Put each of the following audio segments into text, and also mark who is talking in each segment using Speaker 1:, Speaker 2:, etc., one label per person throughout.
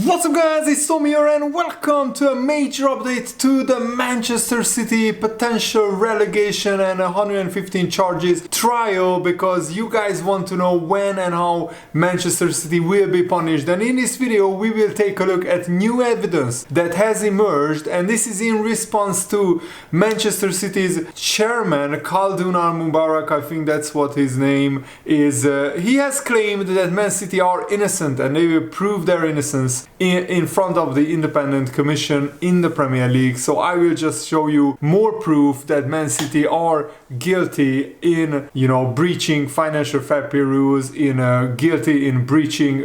Speaker 1: What's up guys, it's Tom here and welcome to a major update to the Manchester City potential relegation and 115 charges trial, because you guys want to know when and how Manchester City will be punished. And in this video we will take a look at new evidence that has emerged, and this is in response to Manchester City's chairman Khaldoon Al-Mubarak, I think that's what his name is. He has claimed that Man City are innocent and they will prove their innocence in front of the independent commission in the Premier League. So I will just show you more proof that Man City are guilty in, breaching financial fair play rules, guilty in breaching,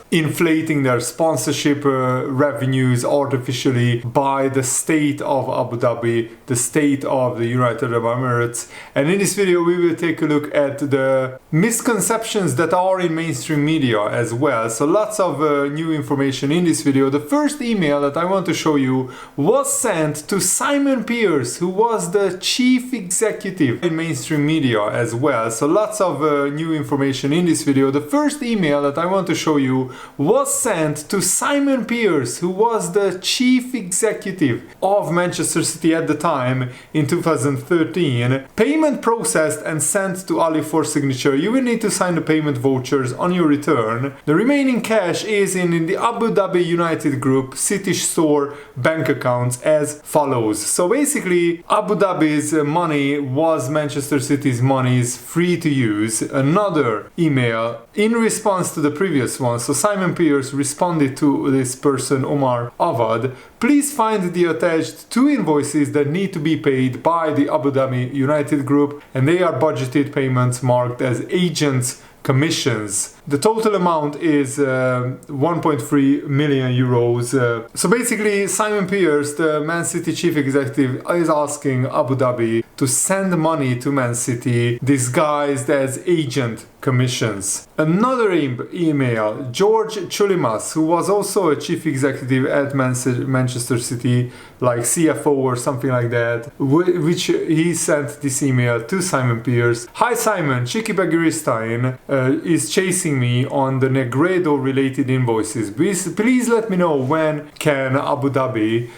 Speaker 1: inflating their sponsorship revenues artificially by the state of Abu Dhabi, the state of the United Arab Emirates. And in this video we will take a look at the misconceptions that are in mainstream media as well. So lots of new information in this video. The first email that I want to show you was sent to Simon Pearce, who was the chief executive in mainstream media as well. So lots of new information in this video. The first email that I want to show you was sent to Simon Pearce, who was the chief executive of Manchester City at the time in 2013. Payment processed and sent to Ali for signature. You will need to sign the payment vouchers on your return. The remaining cash is in the Abu Dhabi United Group City Store bank accounts as follows. So basically Abu Dhabi's money was Manchester City's monies, free to use. Another email in response to the previous one. So Simon Pearce responded to this person, Omar Awad. Please find the attached two invoices that need to be paid by the Abu Dhabi United Group, and they are budgeted payments marked as agents commissions. The total amount is 1.3 million euros. So basically Simon Pearce, the Man City chief executive, is asking Abu Dhabi to send money to Man City disguised as agent commissions. Another email, George Chulimas, who was also a chief executive at Manchester City, like CFO or something like that, which he sent this email to Simon Pearce. Hi Simon, Chiki Begiristain is chasing me on the Negredo related invoices. Please let me know when can Abu Dhabi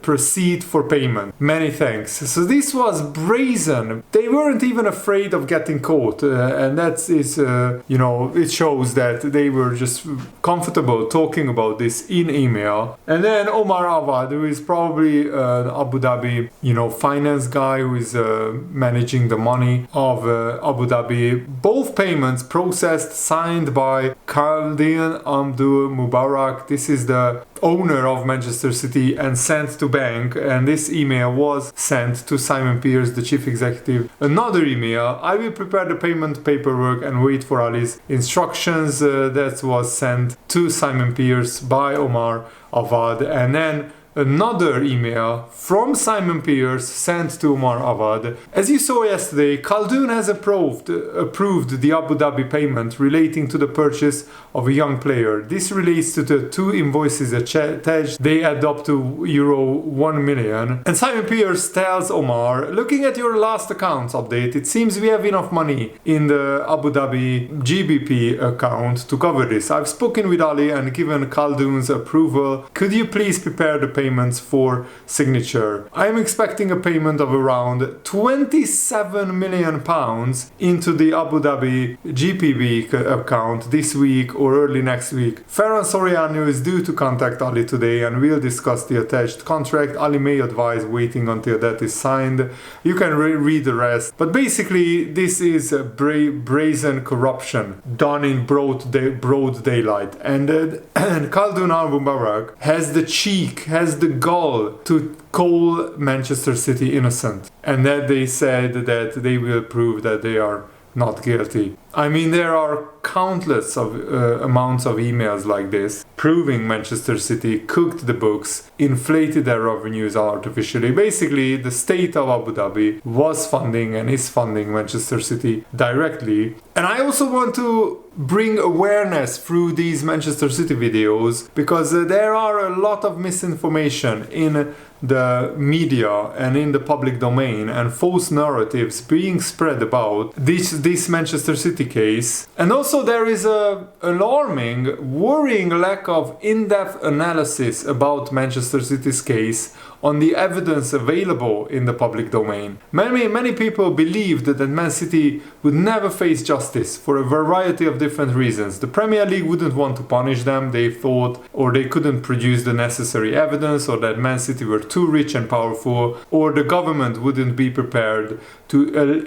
Speaker 1: proceed for payment. Many thanks. So this was brazen. They weren't even afraid of getting caught, and that is, it shows that they were just comfortable talking about this in email. And then Omar Awad, who is probably an Abu Dhabi, finance guy who is managing the money of Abu Dhabi. Both payments processed, signed by Khaldoon Al-Mubarak. This is the owner of Manchester City, and sent to bank, and this email was sent to Simon Pearce, the chief executive. Another email, I will prepare the payment paperwork and wait for Ali's instructions. That was sent to Simon Pearce by Omar Awad. And then another email from Simon Pearce sent to Omar Awad. As you saw yesterday, Khaldoon has approved the Abu Dhabi payment relating to the purchase of a young player. This relates to the two invoices attached. They add up to euro 1 million. And Simon Pearce tells Omar, looking at your last accounts update, it seems we have enough money in the Abu Dhabi GBP account to cover this. I've spoken with Ali and given Khaldoon's approval. Could you please prepare the payments for signature? I am expecting a payment of around 27 million pounds into the Abu Dhabi GPB account this week or early next week. Ferran Soriano is due to contact Ali today and we'll discuss the attached contract. Ali may advise waiting until that is signed. You can read the rest. But basically this is a brazen corruption done in broad daylight. And Khaldoon Al-Mubarak has the cheek, has the gall to call Manchester City innocent, and that they said that they will prove that they are not guilty. I mean, there are countless of amounts of emails like this proving Manchester City cooked the books, inflated their revenues artificially. Basically, the state of Abu Dhabi was funding and is funding Manchester City directly. And I also want to bring awareness through these Manchester City videos, because there are a lot of misinformation in the media and in the public domain, and false narratives being spread about this Manchester City City case. And also there is a alarming, worrying lack of in-depth analysis about Manchester City's case on the evidence available in the public domain. Many people believed that Man City would never face justice for a variety of different reasons. The Premier League wouldn't want to punish them, they thought, or they couldn't produce the necessary evidence, or that Man City were too rich and powerful, or the government wouldn't be prepared to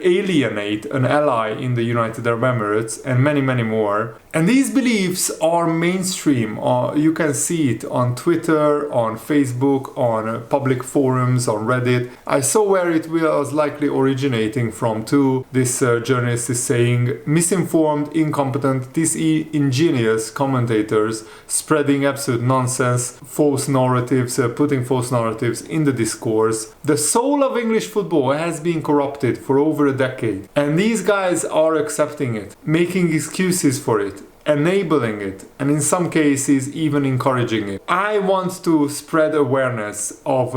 Speaker 1: alienate an ally in the United Arab Emirates, and many more. And these beliefs are mainstream. You can see it on Twitter, on Facebook, on public forums, on Reddit. I saw where it was likely originating from too. This journalist is saying, misinformed, incompetent, disingenuous commentators spreading absolute nonsense, false narratives, putting false narratives in the discourse. The soul of English football has been corrupted for over a decade, and these guys are accepting it, making excuses for it, enabling it, and in some cases even encouraging it. I want to spread awareness of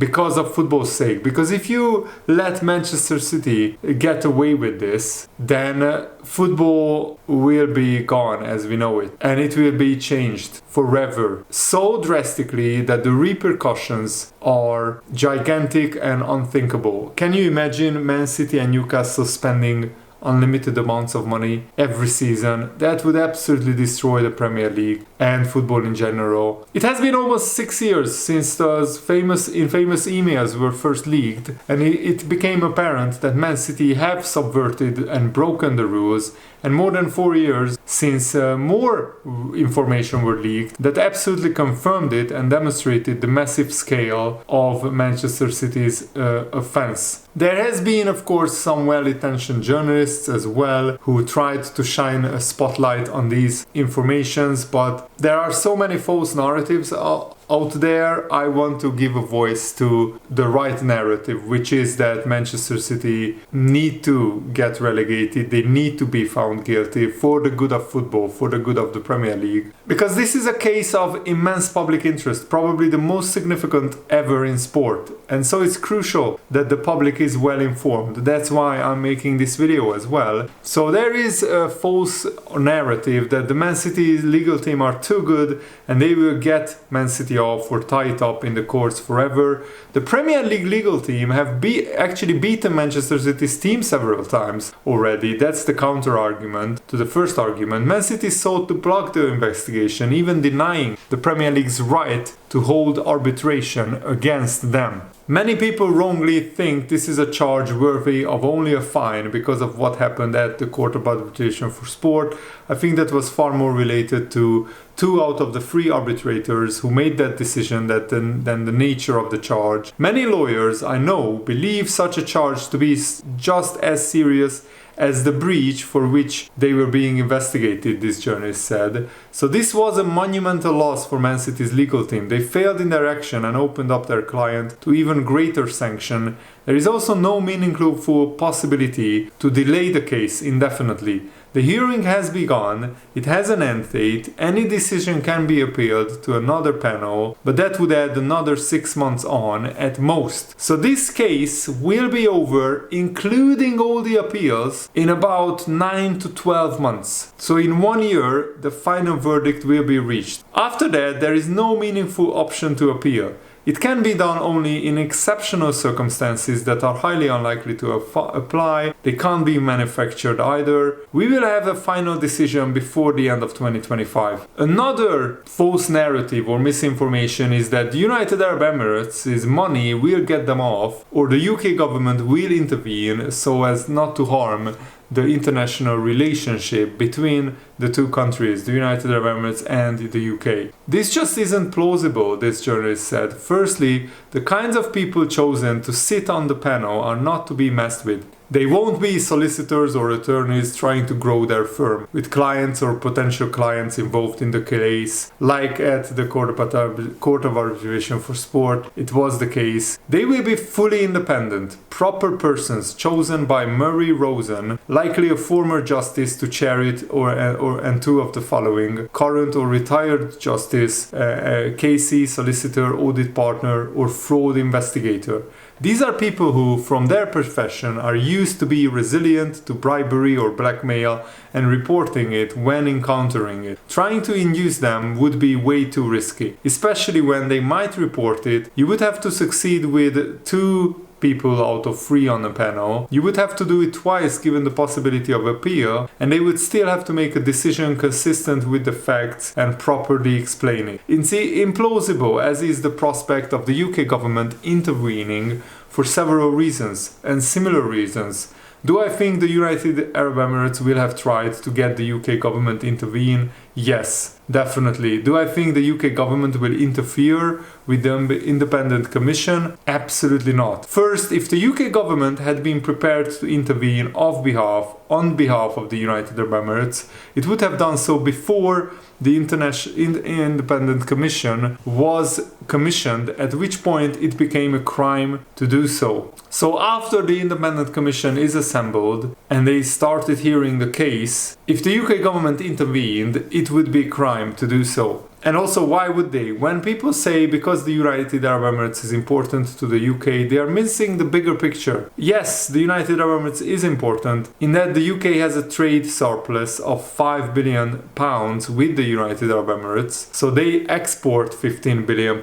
Speaker 1: because of football's sake, because if you let Manchester City get away with this, then football will be gone as we know it, and it will be changed forever so drastically that the repercussions are gigantic and unthinkable. Can you imagine Man City and Newcastle spending unlimited amounts of money every season? That would absolutely destroy the Premier League and football in general. It has been almost 6 years since those infamous emails were first leaked, and it became apparent that Man City have subverted and broken the rules, and more than 4 years since more information were leaked that absolutely confirmed it and demonstrated the massive scale of Manchester City's offense. There has been, of course, some well-intentioned journalists as well who tried to shine a spotlight on these informations, but there are so many false narratives out there. I want to give a voice to the right narrative, which is that Manchester City need to get relegated. They need to be found guilty for the good of football, for the good of the Premier League. Because this is a case of immense public interest, probably the most significant ever in sport. And so it's crucial that the public is well informed. That's why I'm making this video as well. So there is a false narrative that the Man City legal team are too good and they will get Man City off or tie it up in the courts forever. The Premier League legal team have actually beaten Manchester City's team several times already. That's the counter argument to the first argument. Man City sought to block the investigation, even denying the Premier League's right to hold arbitration against them. Many people wrongly think this is a charge worthy of only a fine because of what happened at the Court of Arbitration for Sport. I think that was far more related to 2 out of the 3 arbitrators who made that decision than the nature of the charge. Many lawyers I know believe such a charge to be just as serious as the breach for which they were being investigated, this journalist said. So this was a monumental loss for Man City's legal team. They failed in their action and opened up their client to even greater sanction. There is also no meaningful possibility to delay the case indefinitely. The hearing has begun, it has an end date, any decision can be appealed to another panel, but that would add another 6 months on at most. So this case will be over, including all the appeals, in about 9 to 12 months. So in 1 year, the final verdict will be reached. After that, there is no meaningful option to appeal. It can be done only in exceptional circumstances that are highly unlikely to apply. They can't be manufactured either. We will have a final decision before the end of 2025. Another false narrative or misinformation is that the United Arab Emirates' money will get them off, or the UK government will intervene so as not to harm the international relationship between the two countries, the United Arab Emirates and the UK. This just isn't plausible, this journalist said. Firstly, the kinds of people chosen to sit on the panel are not to be messed with. They won't be solicitors or attorneys trying to grow their firm, with clients or potential clients involved in the case, like at the Court of Arbitration for Sport, it was the case. They will be fully independent, proper persons chosen by Murray Rosen, likely a former justice to chair it, and 2 of the following: current or retired justice, KC, solicitor, audit partner, or fraud investigator. These are people who, from their profession, are used to be resilient to bribery or blackmail and reporting it when encountering it. Trying to induce them would be way too risky, especially when they might report it. You would have to succeed with 2 people out of 3 on the panel. You would have to do it twice given the possibility of appeal, and they would still have to make a decision consistent with the facts and properly explain it. It's implausible, as is the prospect of the UK government intervening for several reasons and similar reasons. Do I think the United Arab Emirates will have tried to get the UK government intervene? Yes, definitely. Do I think the UK government will interfere with the independent commission? Absolutely not. First, if the UK government had been prepared to intervene on behalf of the United Arab Emirates, it would have done so before the independent commission was commissioned, at which point it became a crime to do so. So after the independent commission is assembled and they started hearing the case, if the UK government intervened, it would be a crime to do so. And also, why would they? When people say because the United Arab Emirates is important to the UK, they are missing the bigger picture. Yes, the United Arab Emirates is important in that the UK has a trade surplus of £5 billion with the United Arab Emirates. So they export £15 billion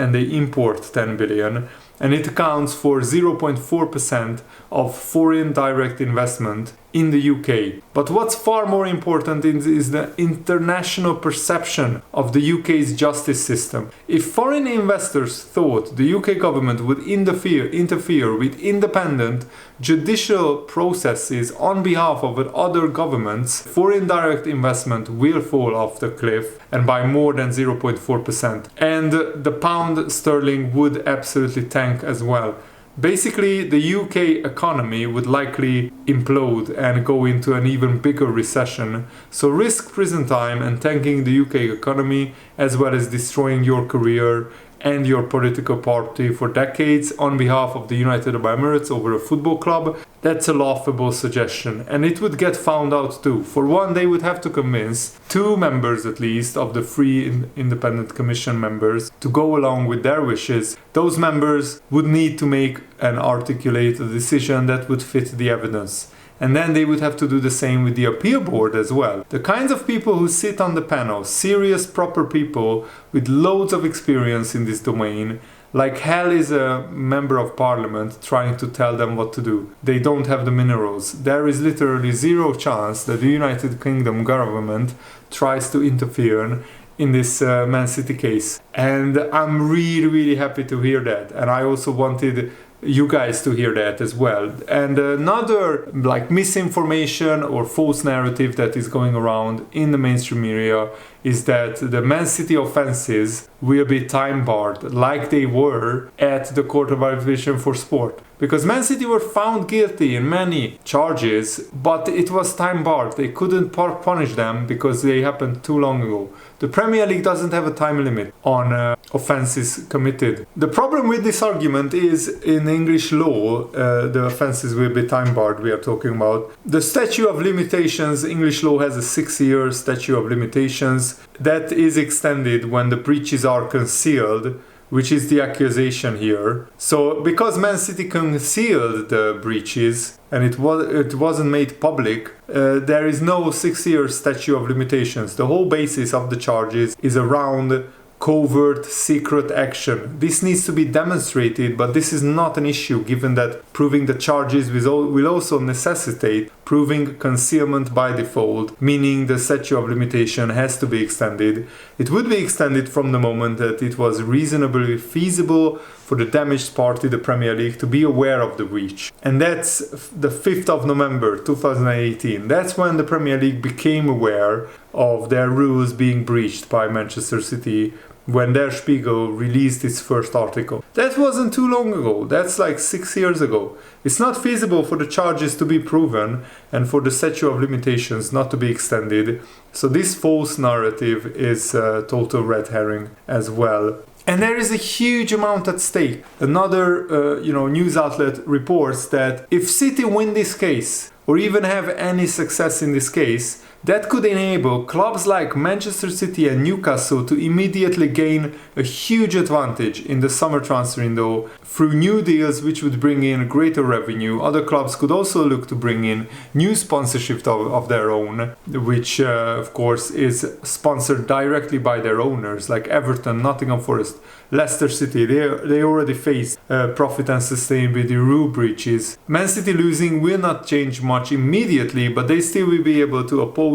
Speaker 1: and they import 10 billion. And it accounts for 0.4% of foreign direct investment in the UK. But what's far more important is the international perception of the UK's justice system. If foreign investors thought the UK government would interfere with independent judicial processes on behalf of other governments, foreign direct investment will fall off the cliff, and by more than 0.4%. And the pound sterling would absolutely tank as well. Basically, the UK economy would likely implode and go into an even bigger recession. So risk prison time and tanking the UK economy, as well as destroying your career and your political party for decades on behalf of the United Arab Emirates over a football club, that's a laughable suggestion. And it would get found out too. For one, they would have to convince 2 members at least of the 3 independent commission members to go along with their wishes. Those members would need to make and articulate a decision that would fit the evidence. And then they would have to do the same with the appeal board as well. The kinds of people who sit on the panel, serious, proper people with loads of experience in this domain, like hell is a member of parliament trying to tell them what to do. They don't have the minerals. There is literally 0 chance that the United Kingdom government tries to interfere in this Man City case. And I'm really, really happy to hear that. And I also wanted you guys to hear that as well. And another misinformation or false narrative that is going around in the mainstream media is that the Man City offences will be time barred like they were at the Court of Arbitration for Sport. Because Man City were found guilty in many charges, but it was time barred. They couldn't punish them because they happened too long ago. The Premier League doesn't have a time limit on offences committed. The problem with this argument is in English law, the offences will be time barred we are talking about. The statute of limitations, English law has a 6-year statute of limitations that is extended when the breaches are concealed, which is the accusation here. So because Man City concealed the breaches and it wasn't made public, there is no 6-year statute of limitations. The whole basis of the charges is around covert secret action. This needs to be demonstrated, but this is not an issue given that proving the charges will also necessitate proving concealment by default, meaning the statute of limitation has to be extended. It would be extended from the moment that it was reasonably feasible for the damaged party, the Premier League, to be aware of the breach. And that's the 5th of November 2018. That's when the Premier League became aware of their rules being breached by Manchester City, when Der Spiegel released its first article. That wasn't too long ago. That's like 6 years ago. It's not feasible for the charges to be proven and for the statute of limitations not to be extended. So this false narrative is a total red herring as well. And there is a huge amount at stake. Another news outlet reports that if City win this case, or even have any success in this case, That could enable clubs like Manchester City and Newcastle to immediately gain a huge advantage in the summer transfer window through new deals which would bring in greater revenue. Other clubs could also look to bring in new sponsorship of their own, which of course is sponsored directly by their owners, like Everton, Nottingham Forest, Leicester City. They already face profit and sustainability rule breaches. Man City losing will not change much immediately, but they still will be able to oppose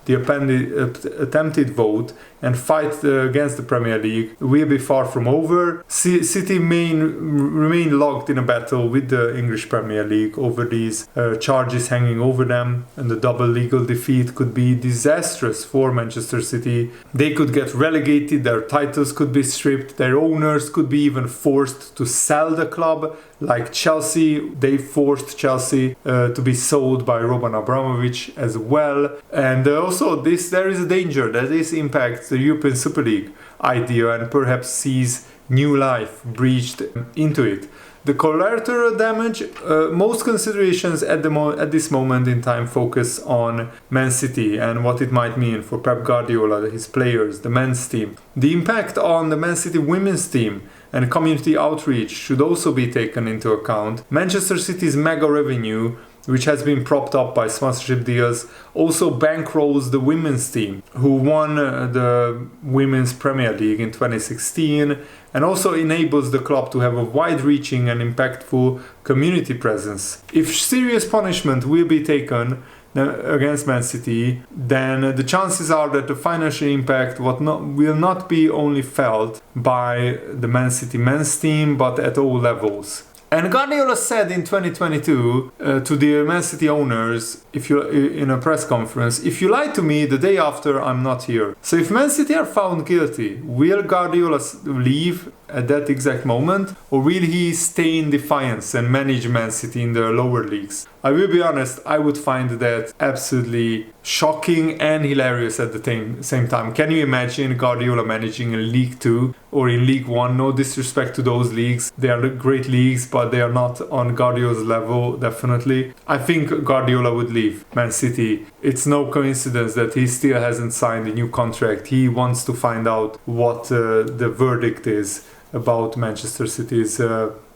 Speaker 1: the attempted vote and fight against the Premier League will be far from over. City may remain locked in a battle with the English Premier League over these charges hanging over them, and the double legal defeat could be disastrous for Manchester City. They could get relegated, their titles could be stripped, their owners could be even forced to sell the club, like Chelsea. They forced Chelsea to be sold by Roman Abramovich as well. And also there is a danger that this impacts the European Super League idea and perhaps sees new life breathed into it. The collateral damage, most considerations at this moment in time focus on Man City and what it might mean for Pep Guardiola, his players, the men's team. The impact on the Man City women's team and community outreach should also be taken into account. Manchester City's mega revenue, which has been propped up by sponsorship deals, also bankrolls the women's team, who won the Women's Premier League in 2016, and also enables the club to have a wide-reaching and impactful community presence. If serious punishment will be taken against Man City, then the chances are that the financial impact will not be only felt by the Man City men's team, but at all levels. And Guardiola said in 2022 to the Man City owners, in a press conference, "If you lie to me the day after, I'm not here." So if Man City are found guilty, will Guardiola leave at that exact moment, or will he stay in defiance and manage Man City in the lower leagues? I will be honest, I would find that absolutely shocking and hilarious at the same time. Can you imagine Guardiola managing in League 2 or in League 1? No disrespect to those leagues. They are great leagues, but they are not on Guardiola's level, definitely. I think Guardiola would leave Man City. It's no coincidence that he still hasn't signed a new contract. He wants to find out what the verdict is about Manchester City's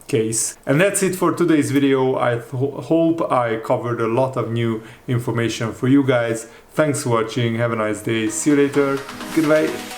Speaker 1: case. And that's it for today's video. I hope I covered a lot of new information for you guys. Thanks for watching. Have a nice day. See you later. Goodbye.